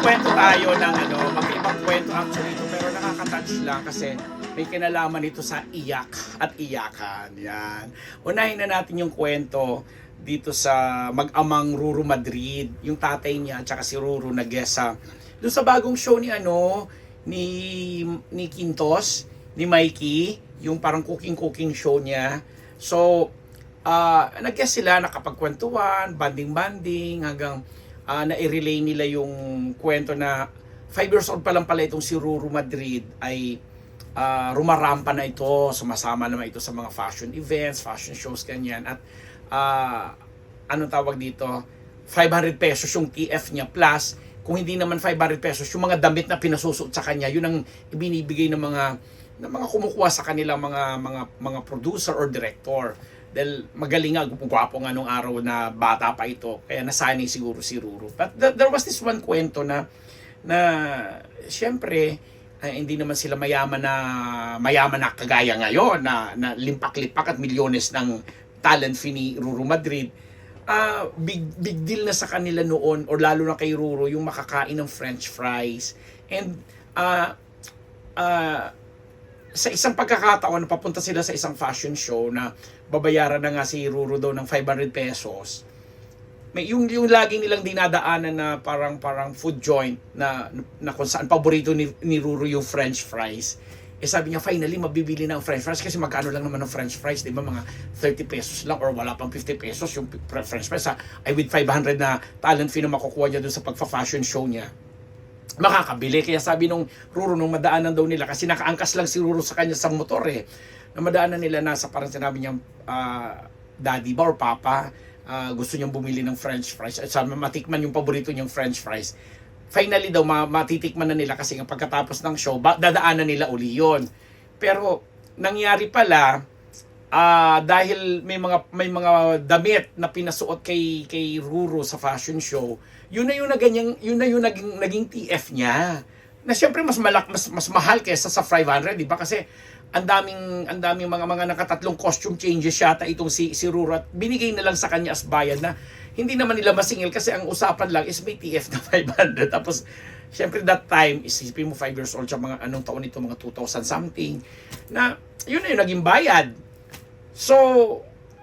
magkukwento tayo ng magkaibang kwento actually ito, pero nakaka-touch lang kasi may kinalaman ito sa iyak at iyakan. Yan. Unahin na natin yung kwento dito sa mag-amang Ruru Madrid, yung tatay niya at saka si Ruru nag-guest doon sa bagong show ni ni Quintos, ni Mikey, yung parang cooking show niya. So, nag-guest sila, nakapagkwentuhan, banding-banding, hanggang na-relay nila yung kwento na 5 years old pa lang pala itong si Ruru Madrid ay rumarampa na ito, sumasama naman ito sa mga fashion events, fashion shows, ganyan. At anong tawag dito, 500 pesos yung TF niya, plus kung hindi naman 500 pesos yung mga damit na pinasusuot sa kanya, yun ang ibinibigay ng mga kumukuha sa kanilang mga producer or director. Dahil magaling nga, gwapo nga nung araw na bata pa ito, kaya nasanay siguro si Ruru. But there was this one kwento na syempre hindi naman sila mayaman na kagaya ngayon na limpak-lipak at milyones ng talent fee ni Ruru Madrid. Big deal na sa kanila noon, or lalo na kay Ruru, yung makakain ng french fries. And sa isang pagkakataon, papunta sila sa isang fashion show na babayaran na nga si Ruru daw ng 500 pesos. May yung laging nilang dinadaanan na parang food joint na kung saan paborito ni Ruru yung french fries. Sabi niya, finally, mabibili na ang french fries kasi magkano lang naman ang french fries, di ba? Mga 30 pesos lang or wala pang 50 pesos yung french fries. Ay with 500 na talent fee na makukuha niya doon sa pagpa-fashion show niya, makakabili. Kaya sabi nung Ruru, nung madaanan daw nila, kasi nakaangkas lang si Ruru sa kanya sa motor na madaanan nila, nasa parang sinabi niya, daddy ba or papa, gusto niyang bumili ng french fries at sabi matikman yung paborito niyang french fries. Finally daw matitikman na nila kasi pagkatapos ng show dadaanan nila uli yun. Pero nangyari pala, dahil may mga damit na pinasuot kay Ruru sa fashion show, yun na yung naging TF niya. Na syempre mas mahal kaysa sa 500, di ba? Kasi ang daming mga nakatatlong costume changes yata itong si Ruru, at binigay na lang sa kanya as bayad na hindi naman nila masingil kasi ang usapan lang is may TF na 500. Tapos syempre that time, isipin mo 5 years old siya, mga anong taon ito, mga 2000 something, na yun na yung naging bayad. So,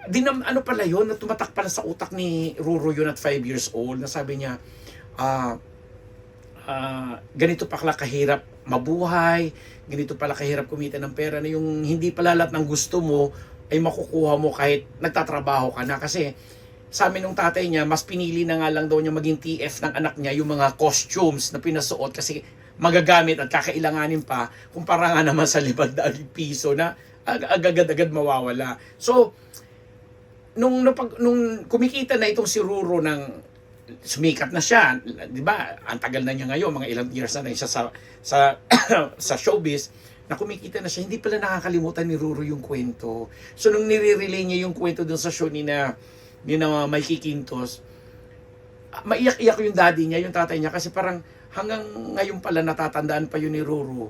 ano pala yun, na tumatak pala sa utak ni Ruru yun at 5 years old, na sabi niya, ganito pala kahirap mabuhay, ganito pala kahirap kumita ng pera, na yung hindi pala lahat ng gusto mo ay makukuha mo kahit nagtatrabaho ka na. Kasi sa amin ng tatay niya, mas pinili na nga lang daw niya maging TF ng anak niya yung mga costumes na pinasuot kasi magagamit at kakailanganin pa, kumpara nga naman sa 500 piso na agad-agad mawawala. So, nung kumikita na itong si Ruru, ng sumikat na siya, di ba? Ang tagal na niya ngayon, mga ilang years na siya sa showbiz, na kumikita na siya, hindi pala nakakalimutan ni Ruru yung kwento. So, nung nire-relay niya yung kwento dun sa show ni na Mikey Quintos, maiyak-iyak yung daddy niya, yung tatay niya, kasi parang hanggang ngayon pala natatandaan pa yun ni Ruru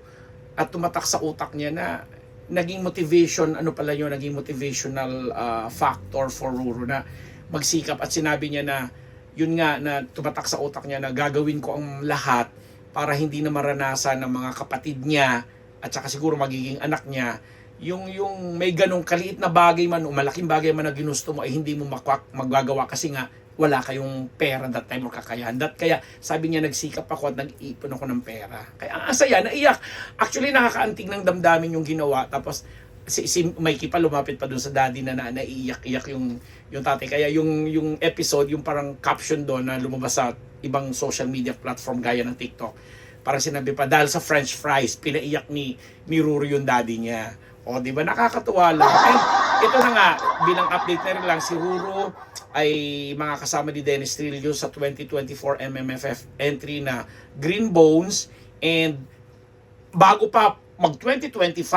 at tumatak sa utak niya na naging motivation, naging motivational factor for Ruru na magsikap. At sinabi niya na yun nga, na tumatak sa utak niya na gagawin ko ang lahat para hindi na maranasan ng mga kapatid niya at saka siguro magiging anak niya yung may ganong kaliit na bagay man o malaking bagay man na ginusto mo ay hindi mo magagawa kasi nga wala kayong pera that time o kakayahan. Kaya sabi niya, nagsikap ako at nag-iipon ako ng pera. Kaya ang saya, naiyak. Actually, nakakaantig ng damdamin yung ginawa. Tapos si Mikey pa lumapit pa doon sa daddy na naiiyak-iyak yung tatay. Kaya yung episode, yung parang caption doon na lumabas sa ibang social media platform gaya ng TikTok, parang sinabi pa, dahil sa french fries, pinaiyak ni Ruru yung daddy niya. O, di ba? Nakakatuwa lang. And ito na nga, bilang update na rin lang, si Ruru ay mga kasama ni Dennis Trillo sa 2024 MMFF entry na Green Bones. And bago pa mag-2025,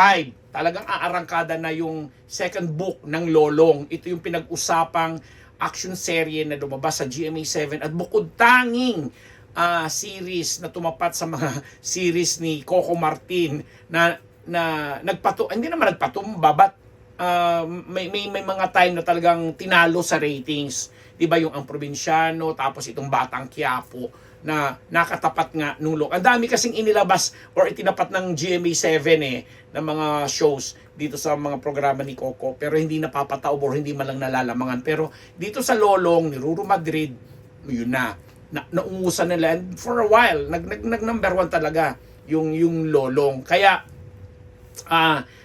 talagang aarangkada na yung second book ng Lolong. Ito yung pinag-usapang action serye na lumabas sa GMA7 at bukod tanging series na tumapat sa mga series ni Coco Martin na hindi naman nagpatumba, but may mga time na talagang tinalo sa ratings di ba yung ang probinsyano, tapos itong Batang Quiapo, na nakatapat nga nung Ang dami kasing inilabas or itinapat ng GMA7 ng mga shows dito sa mga programa ni Coco, pero hindi napapataob or hindi man lang nalalamangan. Pero dito sa Lolong ni Ruru Madrid, yun naungusan nila, and for a while nag number 1 talaga yung Lolong. Kaya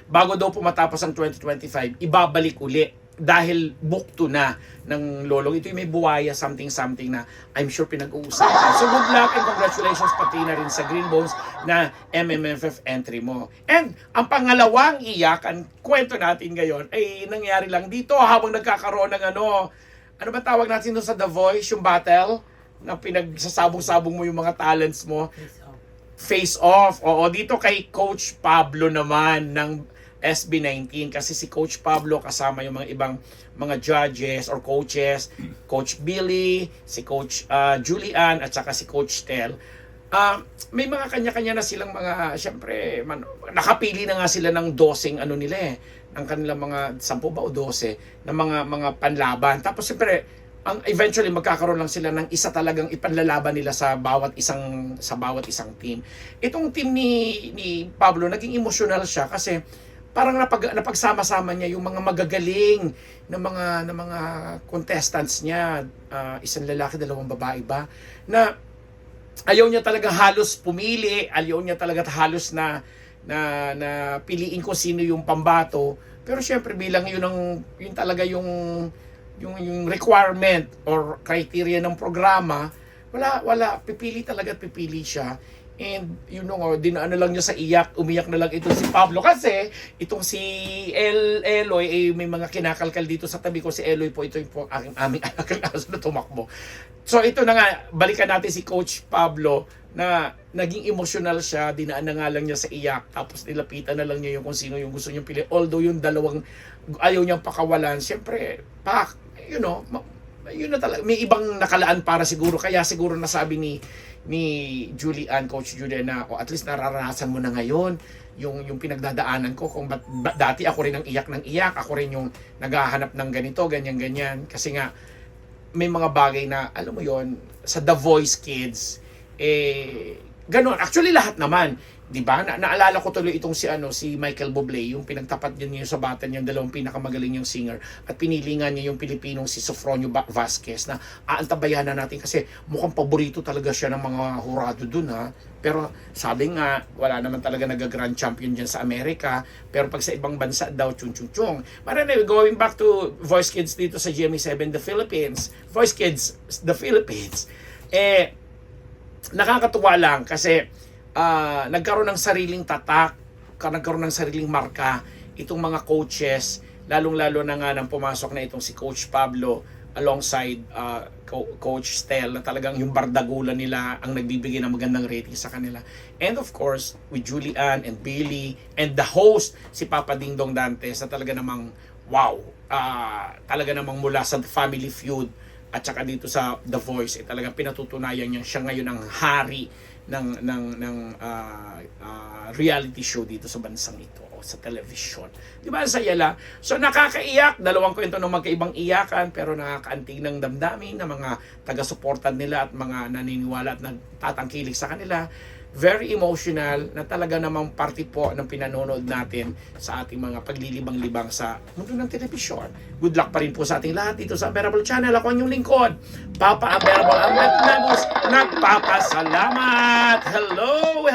bago daw po matapos ang 2025, ibabalik uli dahil book to na ng Lolong. Ito yung may buwaya something na I'm sure pinag-uusapan. So good luck and congratulations pati na rin sa Green Bones na MMFF entry mo. And ang pangalawang iyak, ang kwento natin ngayon ay nangyari lang dito habang nagkakaroon ng ano ba tawag natin doon sa The Voice, yung battle na pinagsasabong-sabong mo yung mga talents mo. Face off. Oo, dito kay Coach Pablo naman ng SB19, kasi si Coach Pablo kasama yung mga ibang mga judges or coaches, Coach Billy, si Coach Julian at saka si Coach Tel. May mga kanya-kanya na silang mga, syempre, nakapili na nga sila ng 12 ng kanilang mga 10 ba o 12 na mga panlaban. Tapos syempre, eventually magkakaroon lang sila ng isa talagang ipanlalaban nila sa bawat isang team. Itong team ni Pablo, naging emotional siya kasi parang napagsama-sama niya yung mga magagaling na mga contestants niya, isang lalaki, 2 babae ba, na ayaw niya talaga halos pumili, ayaw niya talaga halos na piliin kung sino yung pambato. Pero syempre bilang yun talaga yung requirement or criteria ng programa, wala pipili siya. And dinaan na lang niya sa umiyak na lang itong si Pablo, kasi itong si Eloy may mga kinakalkal dito sa tabi ko. Si Eloy po, ito yung aming alagang aso na tumakbo. So ito na nga, balikan natin si Coach Pablo na naging emotional siya, dinaan na nga lang niya sa iyak, tapos nilapitan na lang niya yung kung sino yung gusto niyang pili. Although yung dalawang ayaw niyang pakawalan, syempre, yun na talaga, may ibang nakalaan para siguro, kaya siguro nasabi ni Julian, Coach Julian, na at least nararanasan mo na ngayon yung pinagdadaanan ko, kung dati ako rin ang iyak ng iyak, ako rin yung naghahanap ng ganito, ganyan, kasi nga may mga bagay na, alam mo yon, sa The Voice Kids, ganun. Actually lahat naman, di ba? Naalala ko tuloy itong si Michael Bublé, yung pinagtapat niya sa batan yung 2 pinakamagaling yung singer, at pinilingan niya yung Pilipinong si Sofronio Vasquez, na aantabayan na natin kasi mukhang paborito talaga siya ng mga hurado dun, ha. Pero sabi nga, wala naman talaga nag-grand champion dyan sa Amerika, pero pag sa ibang bansa daw, chung. But anyway, going back to Voice Kids dito sa GMA7 The Philippines, Voice Kids The Philippines, nakakatuwa lang kasi nagkaroon ng sariling tatak, nagkaroon ng sariling marka itong mga coaches, lalong-lalo na nga nang pumasok na itong si Coach Pablo alongside Coach Stel, na talagang yung bardagulan nila ang nagbibigay ng magandang rating sa kanila. And of course, with Julian and Billy and the host, si Papa Dingdong Dantes, na talaga namang wow, talaga namang mula sa Family Feud at saka dito sa The Voice, talagang pinatutunayan niya siya ngayon ang hari ng reality show dito sa bansang ito o sa television. Di ba? Sa yala. So nakakaiyak, 2 kwento ng magkaibang iyakan, pero nakakaantig ng damdamin ng mga taga-suportan nila at mga naniniwala at nagtatangkilik sa kanila. Very emotional, na talaga namang parte po ng pinanonood natin sa ating mga paglilibang-libang sa mundo ng telebisyon. Good luck pa rin po sa ating lahat dito sa Unbearable Channel. Ako ang inyong lingkod, Papa Unbearable Ahmed Nagos, nagpapasalamat! Hello!